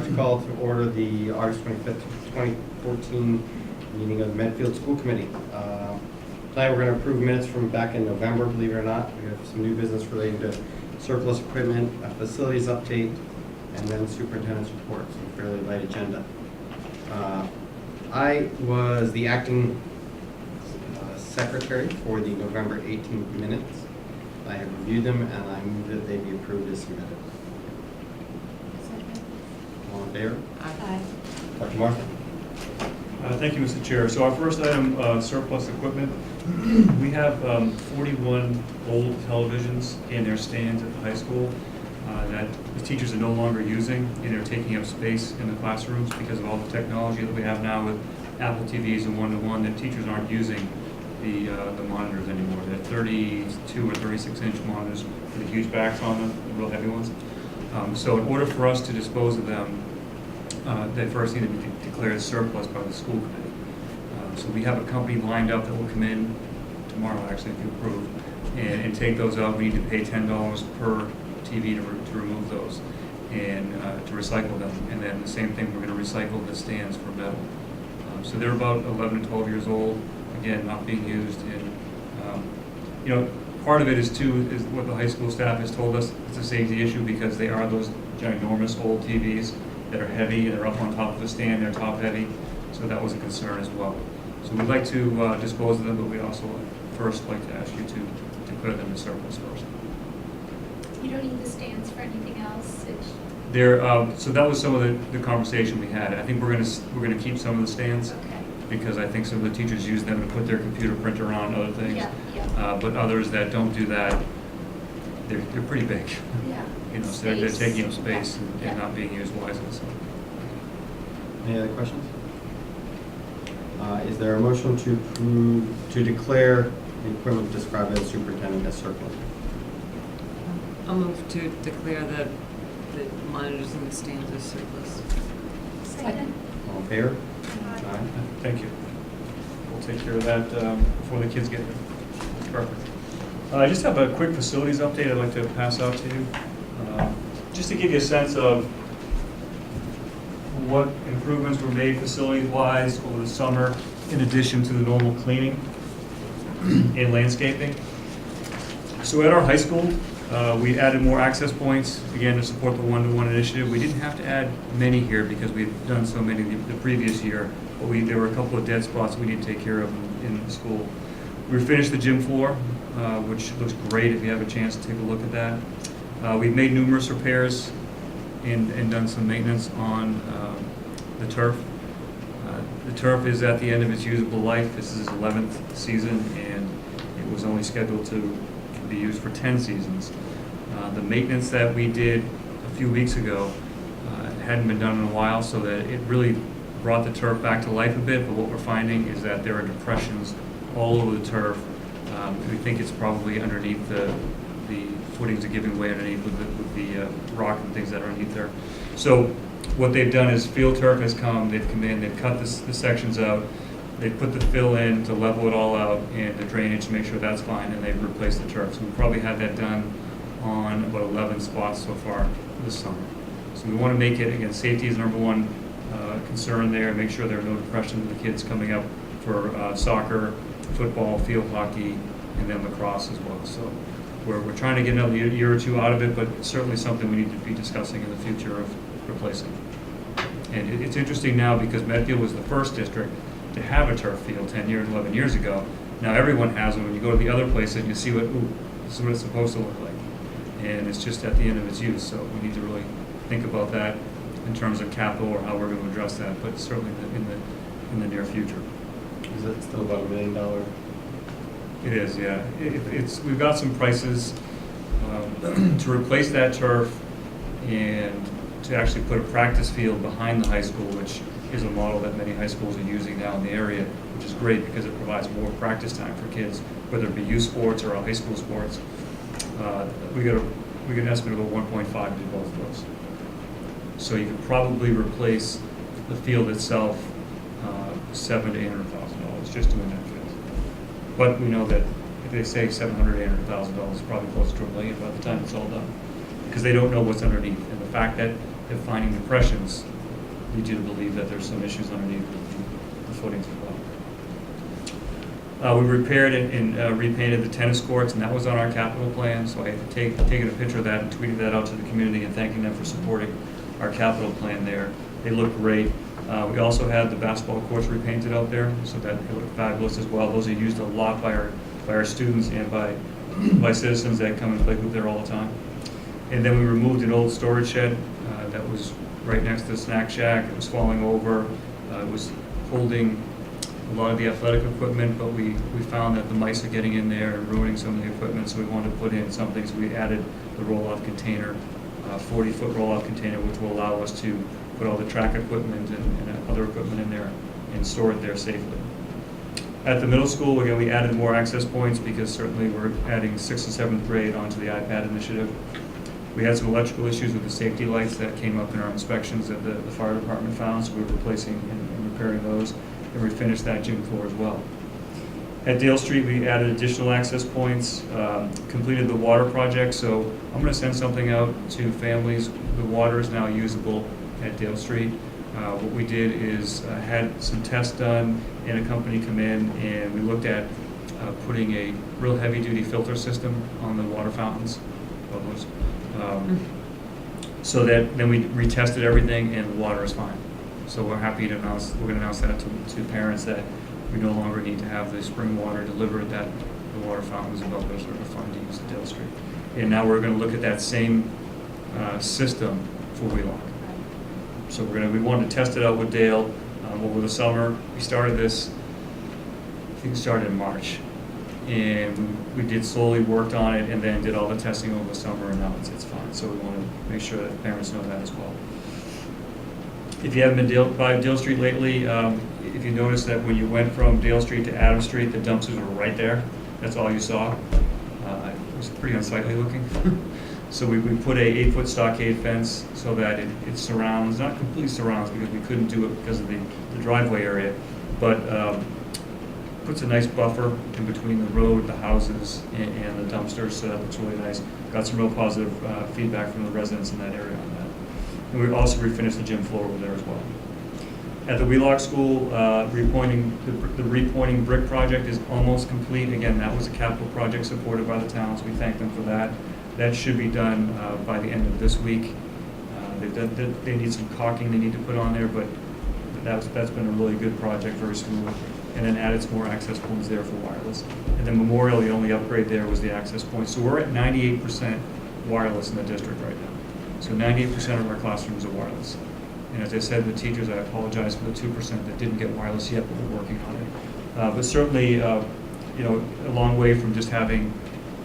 like to call to order the August 25th, 2014 meeting of the Medfield School Committee. Tonight we're going to approve minutes from back in November, believe it or not. We have some new business relating to surplus equipment, a facilities update, and then superintendent's report, so a fairly light agenda. I was the acting secretary for the November 18th minutes. I have reviewed them and I move that they be approved as submitted. All in favor? Aye. Dr. Martha? Thank you, Mr. Chair. So our first item, surplus equipment. We have 41 old televisions in their stands at the high school that the teachers are no longer using, and they're taking up space in the classrooms because of all the technology that we have now with Apple TVs and one-to-one, that teachers aren't using the monitors anymore. They're 32 or 36-inch monitors with the huge backs on them, the real heavy ones. So in order for us to dispose of them, they first need to be declared surplus by the school committee. So we have a company lined up that will come in tomorrow, actually, if you approve, and take those out. We need to pay $10 per TV to remove those and to recycle them. And then the same thing, we're going to recycle the stands for metal. So they're about 11 to 12 years old, again, not being used. And part of it is what the high school staff has told us. It's a safety issue because they are those ginormous old TVs that are heavy, and they're up on top of the stand, they're top heavy, so that was a concern as well. So we'd like to dispose of them, but we also first like to ask you to declare them as surplus first. You don't need the stands for anything else? So that was some of the conversation we had. I think we're gonna keep some of the stands, Okay. because I think some of the teachers use them to put their computer printer on, other things. Yeah. But others that don't do that, they're pretty big. Yeah. So they're taking up Space. space Yeah. and not being used wisely. So. Any other questions? Is there a motion to declare the equipment described by the superintendent as surplus? I'll move to declare the monitors and the stands as surplus. Second. All in favor? Aye. Thank you. We'll take care of that before the kids get here. Perfect. I just have a quick facilities update I'd like to pass out to you. Just to give you a sense of what improvements were made facilities-wise over the summer, in addition to the normal cleaning and landscaping. So at our high school, we added more access points, again, to support the one-to-one initiative. We didn't have to add many here because we've done so many the previous year, but there were a couple of dead spots we need to take care of in the school. We finished the gym floor, which looks great if you have a chance to take a look at that. We've made numerous repairs and done some maintenance on the turf. The turf is at the end of its usable life. This is its 11th season, and it was only scheduled to be used for 10 seasons. The maintenance that we did a few weeks ago hadn't been done in a while, so that it really brought the turf back to life a bit, but what we're finding is that there are depressions all over the turf. We think it's probably underneath the footings are giving way underneath with the rock and things that are underneath there. So what they've done is FieldTurf has come, they've come in, they've cut the sections out, they've put the fill in to level it all out and the drainage to make sure that's fine, and they've replaced the turf. So we probably had that done on about 11 spots so far this summer. So we want to make it, again, safety is number one concern there, make sure there are no depressions of the kids coming up for soccer, football, field hockey, and then lacrosse as well. So we're trying to get another year or two out of it, but it's certainly something we need to be discussing in the future of replacing. And it's interesting now because Medfield was the first district to have a turf field 11 years ago. Now everyone has them. When you go to the other places, you see this is what it's supposed to look like. And it's just at the end of its use. So we need to really think about that in terms of capital or how we're going to address that, but certainly in the near future. Is it still about $1 million? It is, yeah. We've got some prices to replace that turf and to actually put a practice field behind the high school, which is a model that many high schools are using now in the area, which is great because it provides more practice time for kids, whether it be youth sports or high school sports. We get an estimate of about 1.5 to do both of those. So you could probably replace the field itself $700,000 to $800,000 just doing that field. But we know that if they say $700,000 to $800,000, it's probably close to $1 million by the time it's all done, because they don't know what's underneath. And the fact that they're finding depressions lead you to believe that there's some issues underneath the footings as well. We repaired and repainted the tennis courts, and that was on our capital plan, so I had taken a picture of that and tweeted that out to the community and thanking them for supporting our capital plan there. They look great. We also had the basketball courts repainted out there, so that it looked fabulous as well. Those are used a lot by our students and by citizens that come and play hoop there all the time. And then we removed an old storage shed that was right next to the snack shack. It was falling over. It was holding a lot of the athletic equipment, but we found that the mice are getting in there and ruining some of the equipment, so we wanted to put in something. So we added the roll-off container, 40-foot roll-off container, which will allow us to put all the track equipment and other equipment in there and store it there safely. At the middle school, again, we added more access points because certainly we're adding 6th and 7th grade onto the iPad initiative. We had some electrical issues with the safety lights that came up in our inspections that the fire department found, so we were replacing and repairing those, and we finished that gym floor as well. At Dale Street, we added additional access points, completed the water project, so I'm going to send something out to families. The water is now usable at Dale Street. What we did is had some tests done and a company come in, and we looked at putting a real heavy-duty filter system on the water fountains. So that then we retested everything and the water is fine. So we're happy to announce, we're going to announce that to parents that we no longer need to have the spring water delivered, that the water fountains above those are fine to use at Dale Street. And now we're going to look at that same system for Wheelock. So we wanted to test it out with Dale over the summer. We started this, I think it started in March. And we did slowly worked on it and then did all the testing over the summer, and now it's fine. So we want to make sure that parents know that as well. If you haven't been by Dale Street lately, if you notice that when you went from Dale Street to Adams Street, the dumpsters were right there. That's all you saw. It was pretty unsightly looking. So we put a 8-foot stockade fence so that it surrounds, not completely surrounds because we couldn't do it because of the driveway area, but puts a nice buffer in between the road, the houses, and the dumpsters, so that looks really nice. Got some real positive feedback from the residents in that area on that. And we also refinished the gym floor over there as well. At the Wheelock School, the repointing brick project is almost complete. Again, that was a capital project supported by the town, so we thank them for that. That should be done by the end of this week. They need some caulking they need to put on there, but that's been a really good project, very smooth. And then added some more access points there for wireless. And then Memorial, the only upgrade there was the access points. So we're at 98% wireless in the district right now. So 98% of our classrooms are wireless. And as I said to the teachers, I apologize for the 2% that didn't get wireless yet, but we're working on it. But certainly, a long way from just having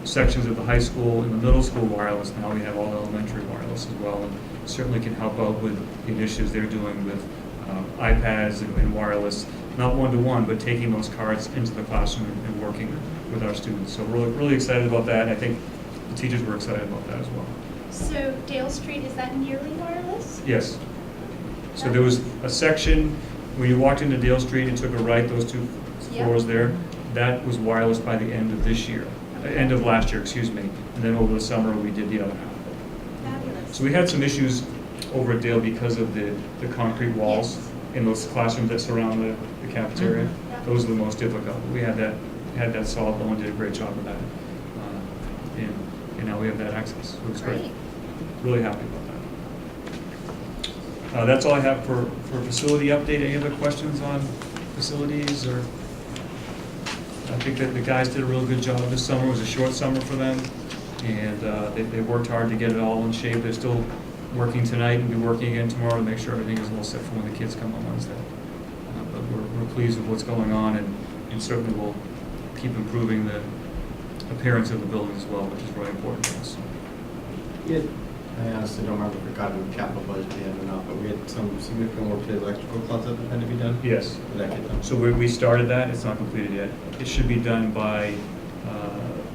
sections of the high school and the middle school wireless. Now we have all elementary wireless as well, and certainly can help out with the initiatives they're doing with iPads and wireless. Not one-to-one, but taking those cards into the classroom and working with our students. So we're really excited about that. I think the teachers were excited about that as well. So Dale Street, is that nearly wireless? Yes. So there was a section, when you walked into Dale Street and took a right, those two floors there, that was wireless by the end of this year, end of last year, excuse me. And then over the summer, we did the other half. Fabulous. So we had some issues over at Dale because of the concrete walls in those classrooms that surround the cafeteria. Mm-hmm. Yeah. Those are the most difficult. We had that solved. Owen did a great job with that. And now we have that access. So it's great. Really happy about that. That's all I have for facility update. Any other questions on facilities? Or I think that the guys did a real good job this summer. It was a short summer for them, and they worked hard to get it all in shape. They're still working tonight and be working again tomorrow to make sure everything is all set for when the kids come on Wednesday. But we're pleased with what's going on, and certainly we'll keep improving the appearance of the building as well, which is really important to us. Yeah, I honestly don't remember if we got in the capital budget yet or not, but we had some significant work to the electrical closet that had to be done. Yes. Did that get done? So we started that. It's not completed yet. It should be done by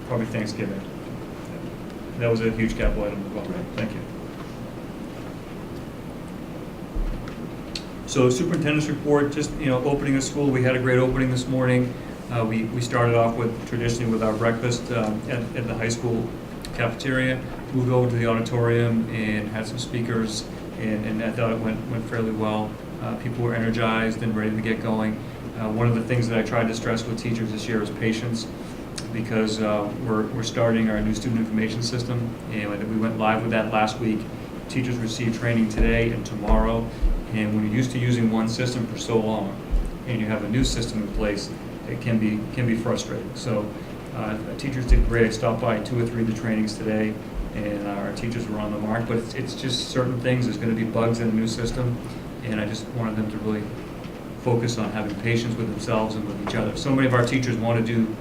probably Thanksgiving. That was a huge capital item as well. Thank you. So Superintendents Report, just opening a school. We had a great opening this morning. We started off traditionally with our breakfast at the high school cafeteria, moved over to the auditorium and had some speakers, and I thought it went fairly well. People were energized and ready to get going. One of the things that I tried to stress with teachers this year is patience, because we're starting our new student information system, and we went live with that last week. Teachers receive training today and tomorrow, and when you're used to using one system for so long, and you have a new system in place, it can be frustrating. So teachers did great. I stopped by 2 or 3 of the trainings today, and our teachers were on the mark, but it's just certain things. There's going to be bugs in a new system, and I just wanted them to really focus on having patience with themselves and with each other. So many of our teachers want to do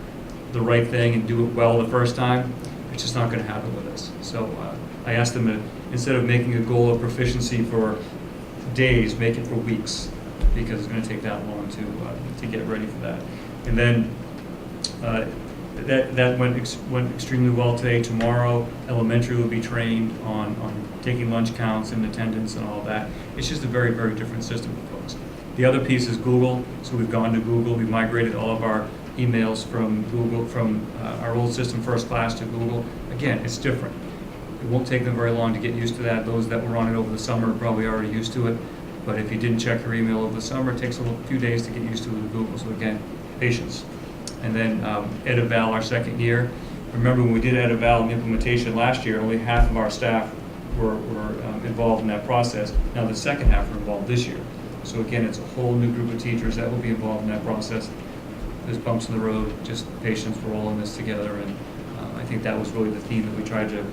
the right thing and do it well the first time. It's just not going to happen with us. So I asked them to, instead of making a goal of proficiency for days, make it for weeks, because it's going to take that long to get ready for that. And then that went extremely well today. Tomorrow, elementary will be trained on taking lunch counts and attendance and all that. It's just a very, very different system for folks. The other piece is Google. So we've gone to Google. We've migrated all of our emails from Google, from our old system, First Class, to Google. Again, it's different. It won't take them very long to get used to that. Those that were on it over the summer are probably already used to it. But if you didn't check your email over the summer, it takes a few days to get used to it with Google. So again, patience. And then EdEval, our second year. Remember when we did EdEval implementation last year, only half of our staff were involved in that process. Now the second half are involved this year. So again, it's a whole new group of teachers that will be involved in that process. There's bumps in the road, just patience, we're all in this together. And I think that was really the theme that we tried to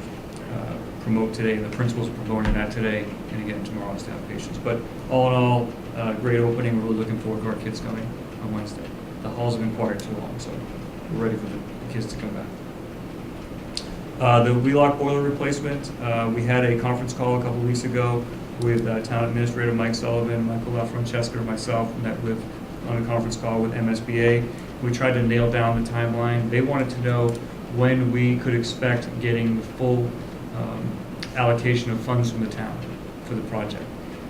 promote today, and the principals are promoting that today, and again tomorrow is to have patience. But all in all, great opening. We're really looking forward to our kids coming on Wednesday. The halls have been quiet too long, so we're ready for the kids to come back. The Wheelock boiler replacement, we had a conference call a couple weeks ago with Town Administrator Mike Sullivan, Michael LaFrancesca, and myself, met with on a conference call with MSBA. We tried to nail down the timeline. They wanted to know when we could expect getting the full allocation of funds from the town for the project.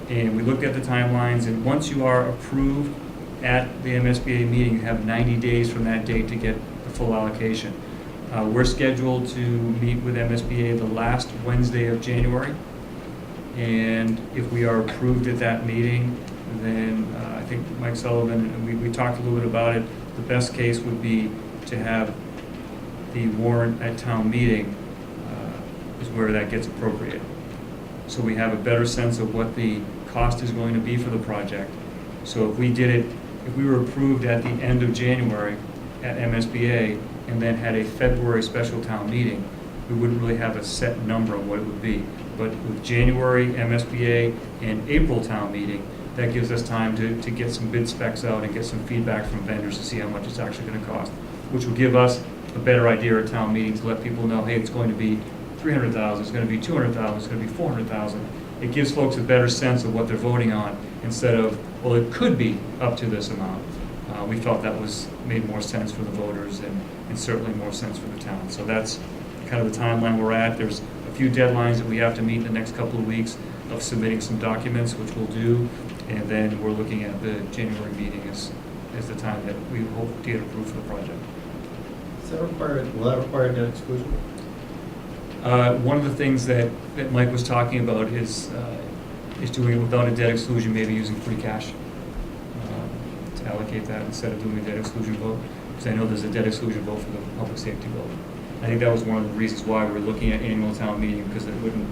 And we looked at the timelines, and once you are approved at the MSBA meeting, you have 90 days from that date to get the full allocation. We're scheduled to meet with MSBA the last Wednesday of January, and if we are approved at that meeting, then I think Mike Sullivan, and we talked a little bit about it, the best case would be to have the warrant at town meeting is where that gets appropriated. So we have a better sense of what the cost is going to be for the project. So if we did it, if we were approved at the end of January at MSBA and then had a February special town meeting, we wouldn't really have a set number of what it would be. But with January MSBA and April town meeting, that gives us time to get some bid specs out and get some feedback from vendors to see how much it's actually going to cost, which will give us a better idea at town meeting to let people know, hey, it's going to be $300,000, it's going to be $200,000, it's going to be $400,000. It gives folks a better sense of what they're voting on instead of, well, it could be up to this amount. We felt that made more sense for the voters and certainly more sense for the town. So that's kind of the timeline we're at. There's a few deadlines that we have to meet in the next couple of weeks of submitting some documents, which we'll do, and then we're looking at the January meeting as the time that we hope to get approved for the project. Will that require debt exclusion? One of the things that Mike was talking about is doing it without a debt exclusion, maybe using free cash to allocate that instead of doing a debt exclusion vote. Because I know there's a debt exclusion vote for the public safety vote. I think that was one of the reasons why we're looking at annual town meeting, because it wouldn't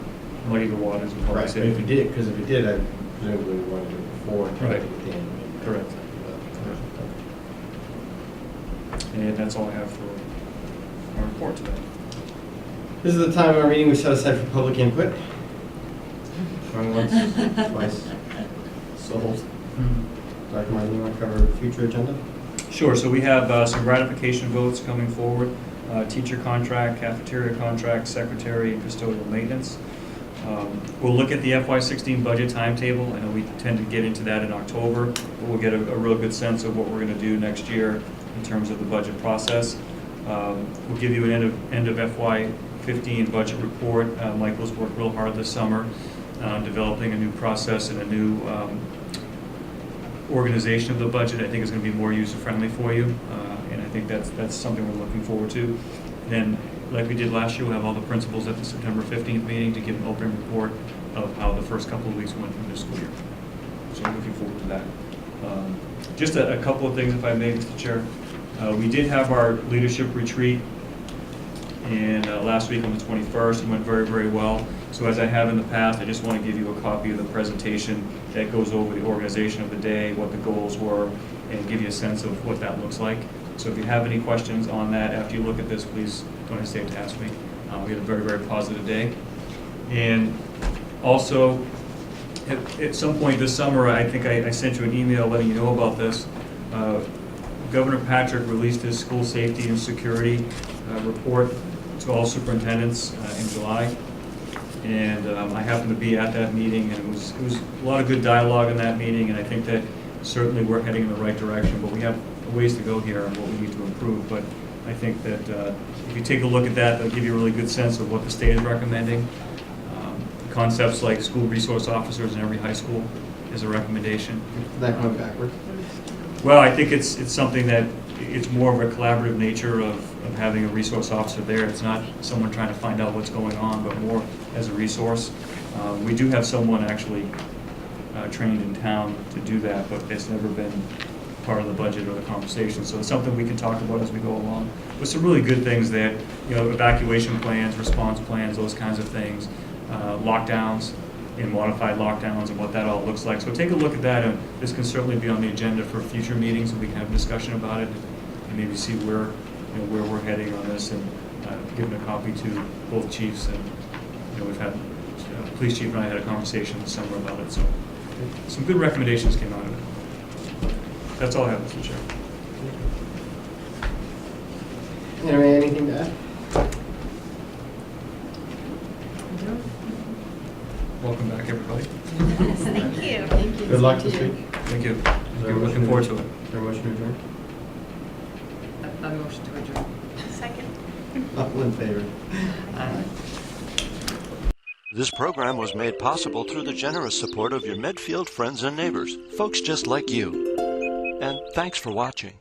muddy the waters of public Right, safety. but if it did, I presumably would want to do it before. Right. At the end. Correct. And that's all I have for our report today. This is the time of our meeting we set aside for public input. Going once, twice, sold. Dr. Martin, you want to cover future agenda? Sure, so we have some ratification votes coming forward. Teacher contract, cafeteria contract, secretary, and custodial maintenance. We'll look at the FY16 budget timetable. I know we tend to get into that in October, but we'll get a real good sense of what we're going to do next year in terms of the budget process. We'll give you an end of FY15 budget report. Michael's worked real hard this summer on developing a new process and a new organization of the budget. I think is going to be more user-friendly for you, and I think that's something we're looking forward to. And then, like we did last year, we'll have all the principals at the September 15th meeting to give an open report of how the first couple of weeks went through this school year. So I'm looking forward to that. Just a couple of things, if I may, Mr. Chair. We did have our leadership retreat last week on the 21st. It went very, very well. So as I have in the past, I just want to give you a copy of the presentation that goes over the organization of the day, what the goals were, and give you a sense of what that looks like. So if you have any questions on that after you look at this, please don't hesitate to ask me. We had a very, very positive day. And also, at some point this summer, I think I sent you an email letting you know about this. Governor Patrick released his school safety and security report to all superintendents in July. And I happened to be at that meeting, and it was a lot of good dialogue in that meeting, and I think that certainly we're heading in the right direction, but we have a ways to go here and what we need to improve. But I think that if you take a look at that, that'll give you a really good sense of what the state is recommending. Concepts like school resource officers in every high school is a recommendation. Is that going backwards? Well, I think it's something that it's more of a collaborative nature of having a resource officer there. It's not someone trying to find out what's going on, but more as a resource. We do have someone actually trained in town to do that, but it's never been part of the budget or the conversation. So it's something we can talk about as we go along. With some really good things there, evacuation plans, response plans, those kinds of things, lockdowns and modified lockdowns and what that all looks like. So take a look at that, and this can certainly be on the agenda for future meetings, and we can have a discussion about it and maybe see where we're heading on this, and giving a copy to both chiefs. And we've had police chief and I had a conversation this summer about it. So some good recommendations came out of it. That's all I have, Mr. Chair. Anybody, anything to add? Welcome back, everybody. Yes, thank you. Thank you. Good luck this week. Thank you. Is there a I'm looking motion forward to- to it. Is there a motion to adjourn? A motion to adjourn. Second. All in favor? Aye. This program was made possible through the generous support of your Medfield friends and neighbors, folks just like you. And thanks for watching.